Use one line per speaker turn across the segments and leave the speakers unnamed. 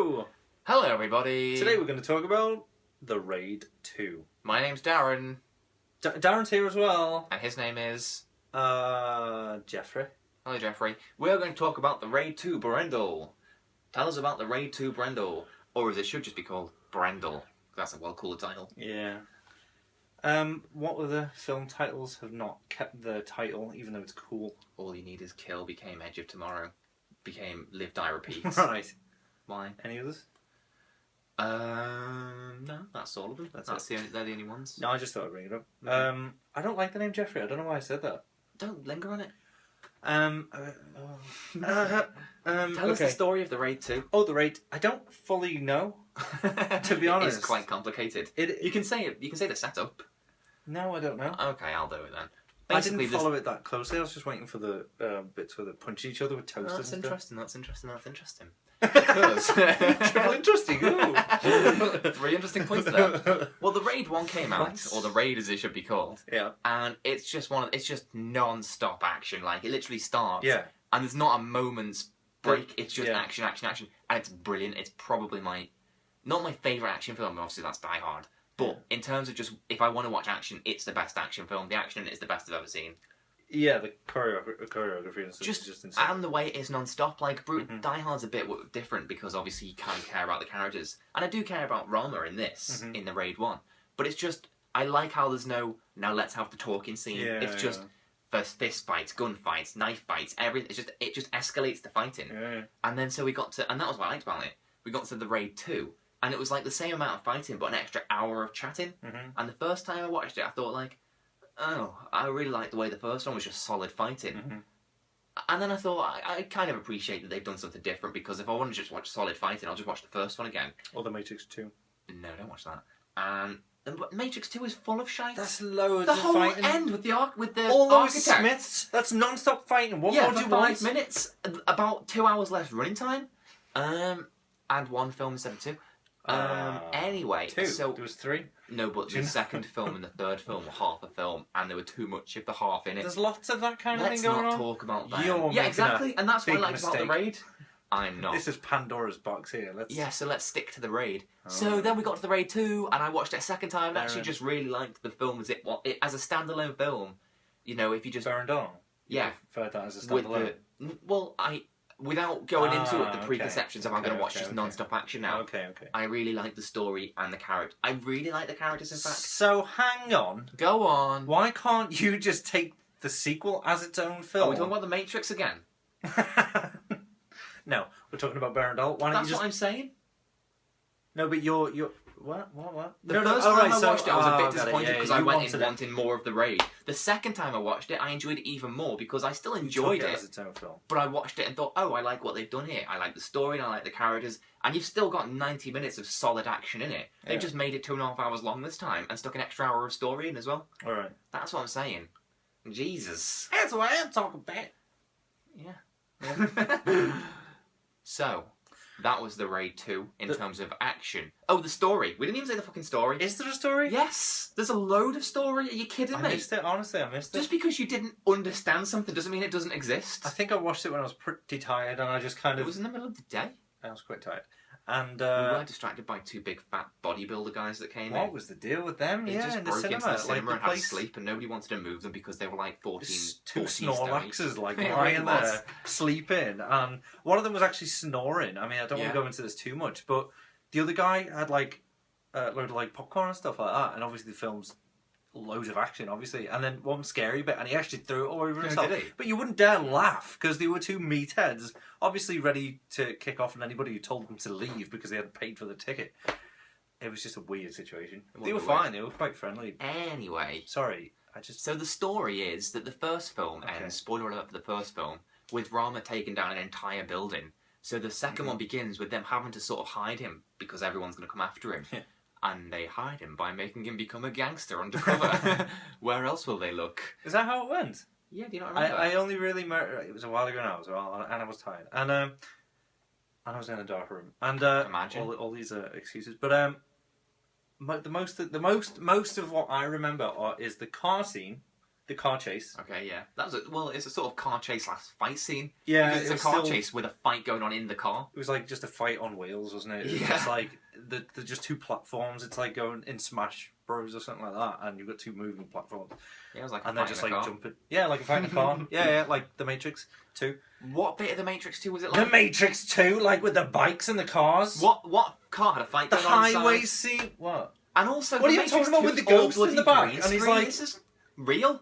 Hello!
Hello everybody!
Today we're going to talk about The Raid 2.
My name's Darren.
Darren's here as well.
And his name is...
Jeffrey.
Hello Jeffrey. We're going to talk about The Raid 2 Berendal. Tell us about The Raid 2 Berendal. Or as it should just be called, Berendal. That's a well cooler title.
Yeah. What other film titles have not kept the title, even though it's cool?
All You Need Is Kill became Edge of Tomorrow. Became Live, Die, Repeat.
Right.
Why?
Any others?
No, that's all of them. They're the only ones.
No, I just thought I'd bring it up.
Okay.
I don't like the name Jeffrey. I don't know why I said that.
Don't linger on it.
Tell
us the story of The Raid 2.
Oh, The Raid. I don't fully know, to be honest.
It's quite complicated. You can say it. You can say the setup.
No, I don't know.
Okay, I'll do it then.
Basically, I didn't follow it that closely. I was just waiting for the bits where they punch each other with toasters.
That's
and
interesting. That's interesting. That's interesting.
Because triple interesting. Ooh.
3 interesting points there. Well, the Raid 1 came out, or the Raid as it should be called.
Yeah.
And it's just it's just non-stop action. Like it literally starts.
Yeah.
And there's not a moment's break. It's just action, action, action, and it's brilliant. It's probably not my favourite action film. Obviously, that's Die Hard. But in terms of just, if I want to watch action, it's the best action film. The action in it is the best I've ever seen.
Yeah, the choreography is just insane.
And the way it is non-stop. Like, Die Hard's a bit different because obviously you kind of care about the characters. And I do care about Rama in this, in the Raid 1. But it's just, I like how there's no, now let's have the talking scene.
Yeah,
it's just first fist fights, gun fights, knife fights, everything. It just escalates the fighting.
Yeah.
And then so we got to, and that was what I liked about it. We got to the Raid 2. And it was like the same amount of fighting, but an extra hour of chatting. And the first time I watched it, I thought like, oh, I really like the way the first one was just solid fighting. And then I thought, I kind of appreciate that they've done something different, because if I want to just watch solid fighting, I'll just watch the first one again.
Or The Matrix 2.
No, don't watch that. And Matrix 2 is full of shite.
That's loads
the
of
whole
fighting.
end with the
All those
architect.
Smiths, that's non-stop fighting. What
yeah,
more do
for
you
5
want?
minutes, about 2 hours less running time. And 1 film instead of 2. Anyway,
2.
So
there was 3.
No, but the second film and the third film were half a film, and there were too much of the half in it.
There's lots of that kind of
Let's
thing going on.
not talk about that.
You're
yeah, exactly, and that's what I liked about the
mistake.
Raid. I'm not.
This is Pandora's box here.
Yeah, so let's stick to the Raid. So then we got to the Raid 2, and I watched it a second time, and actually just really liked the film as it as a standalone film. You know, if you just
Berandal.
Yeah,
prefer that as a standalone.
Without going into it, the preconceptions of I'm going to watch just non-stop action now.
Okay.
I really like the story and the character. I really like the characters, in fact.
So hang on.
Go on.
Why can't you just take the sequel as its own film?
Are we talking about the Matrix again?
No, we're talking about Berendal. Why don't
That's
you just...
what I'm saying.
No, but you're what?
The first time I watched it, I was a bit
got it.
disappointed because
Yeah,
I
you
went in
wanted it.
wanting more of the Raid. The second time I watched it, I enjoyed it even more because I still enjoyed
Took
it.
as its own film.
But I watched it and thought, oh, I like what they've done here. I like the story and I like the characters. And you've still got 90 minutes of solid action in it. They've just made it 2.5 hours long this time and stuck an extra hour of story in as well.
Alright.
That's what I'm saying. Jesus.
That's what I'm talking about.
Yeah. So, that was the Raid 2 in terms of action. Oh, the story. We didn't even say the fucking story.
Is there a story?
Yes. There's a load of story. Are you kidding me?
I missed it. Honestly, I missed it.
Just because you didn't understand something doesn't mean it doesn't exist.
I think I watched it when I was pretty tired, and I just kind of...
It was in the middle of the day.
I was quite tired. And
we were distracted by 2 big fat bodybuilder guys that came in.
What was the deal with them?
They just
in the
broke
cinema.
into the cinema and had to
place...
sleep, and nobody wanted to move them because they were like 14
2
stone
Snorlaxes
each.
like
It
lying
really was.
there, sleeping. And one of them was actually snoring. I mean, I don't want to go into this too much, but the other guy had like a load of like popcorn and stuff like that. And obviously the film's loads of action, obviously. And then one scary bit, and he actually threw it all over himself.
Did he?
But you wouldn't dare laugh because they were 2 meatheads, obviously ready to kick off on anybody who told them to leave because they had paid for the ticket. It was just a weird situation. They were fine. They were quite friendly.
Anyway.
Sorry.
So the story is that the first film ends, spoiler alert for the first film, with Rama taking down an entire building. So the second one begins with them having to sort of hide him because everyone's going to come after him. And they hide him by making him become a gangster undercover. Where else will they look?
Is that how it went?
Yeah, do you not remember?
I only really... It was a while ago now as well, and I was tired. And I was in a dark room. And
Imagine.
all these excuses. But most of what I remember is the car scene the car chase.
Okay, yeah. It's a sort of car chase / fight scene.
Yeah,
because it's a car chase with a fight going on in the car.
It was like just a fight on wheels, wasn't it?
Yeah.
It's like the just two platforms. It's like going in Smash Bros or something like that, and you've got two moving platforms.
Yeah, it was like
and they're just like jumping. Yeah, like a fight in a car. Yeah, like the Matrix 2.
What bit of the Matrix 2 was it like?
The Matrix 2, like with the bikes and the cars.
What car had a fight
the
going on inside?
highway scene. What?
And also,
what are you talking about with the ghost in the back? And he's like,
"This is real."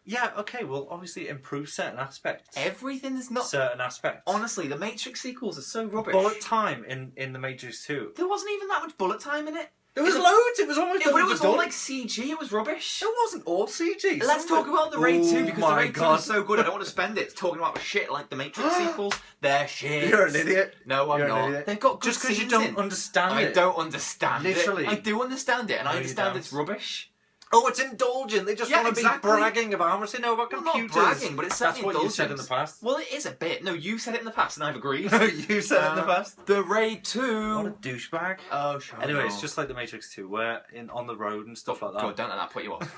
Yeah, okay. Well, obviously, it improves certain aspects.
Everything is not
certain aspects.
Honestly, the Matrix sequels are so rubbish.
Bullet time in the Matrix 2.
There wasn't even that much bullet time in it.
There was loads. It was almost.
But it was all like CG. It was rubbish.
It wasn't all CG.
Let's talk about the Raid 2 because the Raid 2 is so good. I don't want to spend it talking about shit like the Matrix sequels. They're shit.
You're an idiot.
No, I'm not. They've got good
just because you
scenes
don't understand it.
I don't understand it.
Literally.
I do understand it, and I understand it's rubbish.
Oh, it's indulgent. They just want to be bragging about how much they know about computers.
Not bragging, but it's certainly
That's what
indulgent.
you said in the past.
Well, it is a bit. No, you said it in the past, and I've agreed.
You said it in the past.
The Raid 2.
What a douchebag.
Oh, sure.
Anyway, it's just like the Matrix 2, where on the road and stuff like that.
God, don't let that put you off.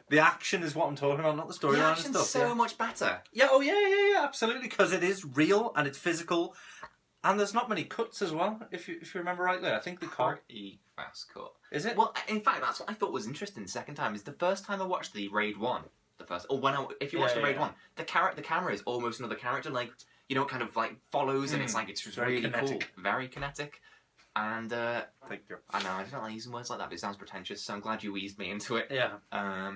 The action is what I'm talking about, not the storyline and stuff.
The action's so much better.
Yeah, oh yeah, absolutely, because it is real and it's physical, and there's not many cuts as well. If you remember rightly, I think the car
fast cut.
Is it?
Well, in fact, that's what I thought was interesting. The second time is the first time I watched the Raid 1. If you watch the Raid 1, the camera is almost another character. Like, you know, it kind of like follows, and it's like it's just really cool, very kinetic. And
thank you.
I know I don't like using words like that, but it sounds pretentious. So I'm glad you eased me into it.
Yeah.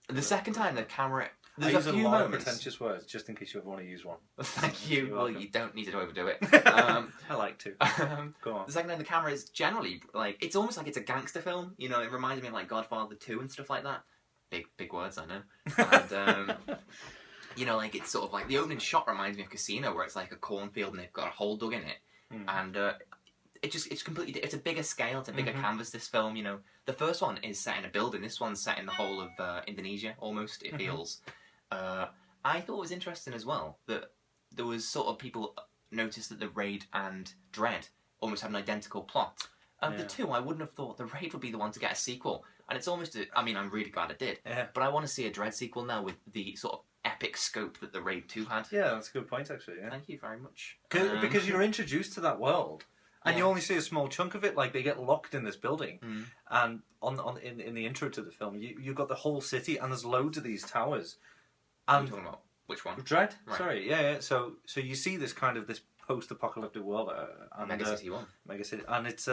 The second time, the camera. There's
a few moments. Of pretentious words, just in case you ever want to use one.
Thank you. Well, you don't need to overdo it.
I like to. Go on.
The second time, the camera is generally like it's almost like it's a gangster film. You know, it reminds me of like Godfather 2 and stuff like that. Big words, I know. And you know, like it's sort of like the opening shot reminds me of Casino, where it's like a cornfield and they've got a hole dug in it, and it's completely. It's a bigger scale. It's a bigger canvas. This film, you know, the first one is set in a building. This one's set in the whole of Indonesia. Almost, it feels. I thought it was interesting as well that there was sort of people noticed that the Raid and Dread almost had an identical plot. Of the two, I wouldn't have thought the Raid would be the one to get a sequel. And it's almost, I mean, I'm really glad it did.
Yeah.
But I want to see a Dread sequel now with the sort of epic scope that the Raid 2 had.
Yeah, that's a good point, actually. Yeah.
Thank you very much.
Because you're introduced to that world. And you only see a small chunk of it. Like, they get locked in this building. And in the intro to the film, you've got the whole city, and there's loads of these towers. And
talking about which one?
Dread?
Right.
Sorry, yeah. So you see this kind of this post-apocalyptic world.
Mega City 1.
Mega City. And it's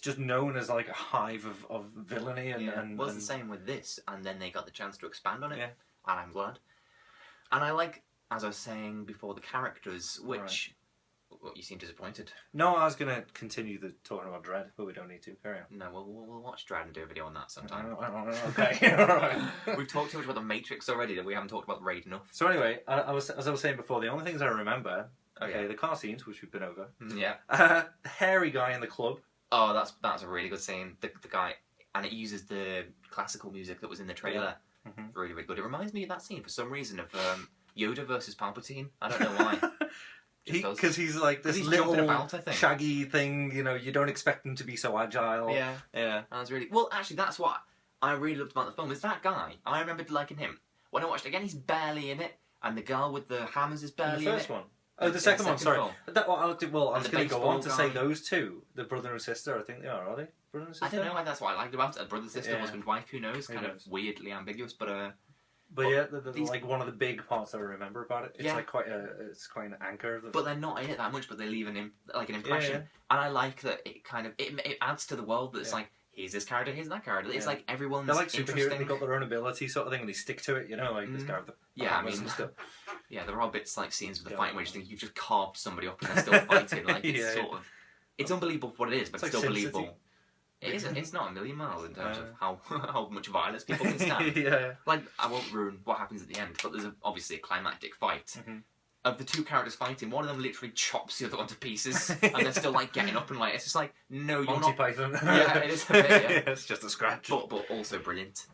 just known as like a hive of villainy. And
well, it's the same with this. And then they got the chance to expand on it.
Yeah.
And I'm glad. And I like, as I was saying before, the characters, which... Right. Well, you seem disappointed.
No, I was going to continue talking about Dread, but we don't need to. Carry on.
No, we'll watch Dread and do a video on that sometime.
Okay, alright.
We've talked too much about the Matrix already that we haven't talked about the Raid enough.
So anyway, as I was saying before, the only things I remember, the car scenes, which we've been over.
Yeah.
The hairy guy in the club.
Oh, that's a really good scene. The guy, and it uses the classical music that was in the trailer. Yeah. Really, really good. It reminds me of that scene for some reason of Yoda versus Palpatine. I don't know why.
Because he's like this little about, shaggy thing, you know, you don't expect him to be so agile.
Yeah. And that's really... Well, actually, that's what I really loved about the film, is that guy. I remembered liking him. When I watched it again, he's barely in it, and the girl with the hammers is barely in it.
The first one? Oh, the second one, sorry. I was going to go on to say those two, the brother and sister, I think they are they? Brother and sister?
I don't know, that's what I liked about it. Brother, sister, husband, wife, who knows? Kind of weirdly ambiguous, but...
But yeah, like one of the big parts I remember about it. It's like quite an anchor.
But they're not in it that much. But they leave an impression, and I like that it kind of it adds to the world. That it's like here's this character, here's that character. It's like everyone's.
They're like superheroes. They've got their own ability, sort of thing, and they stick to it. You know, like this guy with the and stuff.
Yeah, there are bits like scenes with the fighting where you think you've just carved somebody up and they're still fighting. Like it's sort of, it's unbelievable for what it is, but it's still believable. It isn't. It's not a million miles in terms of how much violence people can stand. Like, I won't ruin what happens at the end, but there's obviously a climactic fight. Of the two characters fighting, one of them literally chops the other one to pieces, and they're still like getting up and like it's just like, no, you're
Monty
not.
Python.
Yeah, it is a bit. Yeah.
It's just a scratch,
but also brilliant.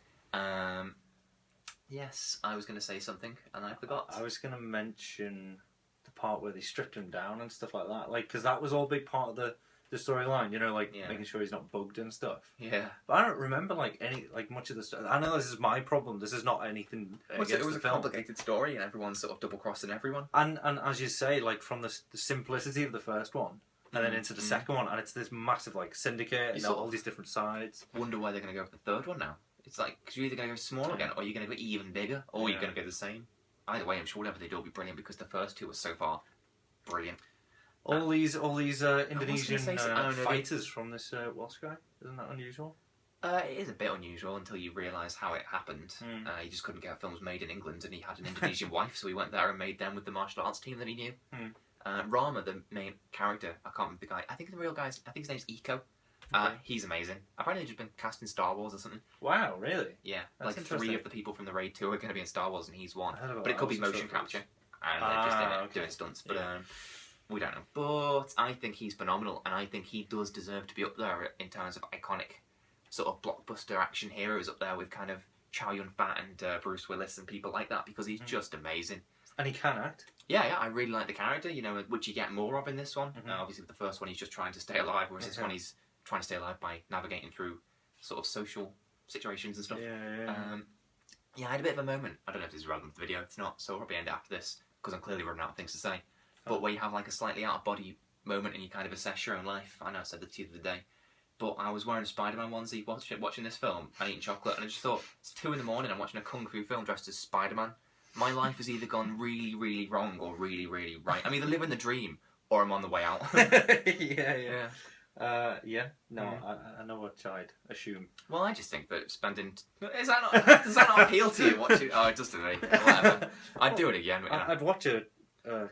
Yes, I was going to say something and I forgot.
I was going to mention the part where they stripped him down and stuff like that, like because that was all big part of the the storyline. You know, like
Yeah.
making sure he's not bugged and stuff.
Yeah.
But I don't remember like much of the stuff. I know this is my problem. This is not anything against
It was
the
a
film.
complicated story, and everyone's sort of double crossing everyone.
And as you say, like from the simplicity of the first one, and then into the second one, and it's this massive like syndicate and all these different sides.
Wonder where they're going to go with the third one now. It's like, because you're either going to go small again, or you're going to go even bigger, or you're going to go the same. Either way, I'm sure whatever they do will be brilliant, because the first two were so far brilliant.
All these Indonesian fighters from this Welsh guy. Isn't that unusual?
It is a bit unusual until you realise how it happened. He just couldn't get films made in England, and he had an Indonesian wife, so he went there and made them with the martial arts team that he knew. Rama, the main character, I can't remember the guy. I think his name's Iko. He's amazing. Apparently, he's just been cast in Star Wars or something.
Wow, really?
Yeah, that's like 3 of the people from the Raid 2 are going to be in Star Wars, and he's one. But it could be motion capture, and they're just in it doing stunts. But we don't know. But I think he's phenomenal, and I think he does deserve to be up there in terms of iconic sort of blockbuster action heroes, up there with kind of Chow Yun-fat and Bruce Willis and people like that, because he's just amazing.
And he can act.
Yeah, I really like the character, you know, which you get more of in this one. Obviously, with the first one, he's just trying to stay alive, whereas this one, he's trying to stay alive by navigating through sort of social situations and stuff. Yeah, I had a bit of a moment. I don't know if this is relevant to the video. It's not, so I'll probably end it after this, because I'm clearly running out of things to say. But where you have like a slightly out-of-body moment and you kind of assess your own life. I know I said this to you the other day. But I was wearing a Spider-Man onesie watching this film and eating chocolate, and I just thought, it's 2 in the morning, I'm watching a Kung Fu film dressed as Spider-Man. My life has either gone really, really wrong or really, really right. I'm either living the dream or I'm on the way out.
Yeah. No, I know what I'd assume.
Well, I just think that spending... does that not appeal to you? Watching? Oh, it does to me. Whatever. I'd do it again.
I'd watch a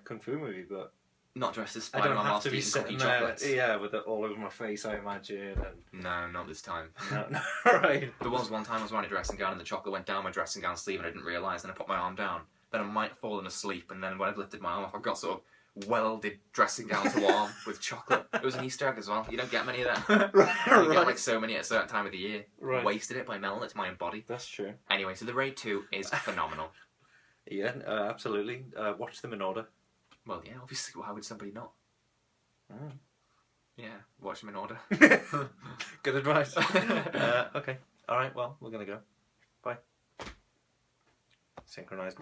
Kung Fu movie, but...
Not dressed as
I
Spider-Man
don't have
whilst
to be
eating
sitting
cookie
there,
chocolates.
yeah, with it all over my face, I imagine. And...
No, not this time.
No, right.
There was one time I was wearing a dressing gown and the chocolate went down my dressing gown sleeve and I didn't realise, and I put my arm down. Then I might have fallen asleep, and then when I've lifted my arm off, I've got sort of welded dressing gown to arm with chocolate. It was an Easter egg as well. You don't get many of them. You get like so many at a certain time of the year. I wasted it by melting it to my own body.
That's true.
Anyway, so the Raid 2 is phenomenal.
Yeah, absolutely. Watch them in order.
Well, yeah, obviously. Why would somebody not? Yeah, watch them in order.
Good advice. Okay. All right. Well, we're gonna go. Bye. Synchronized.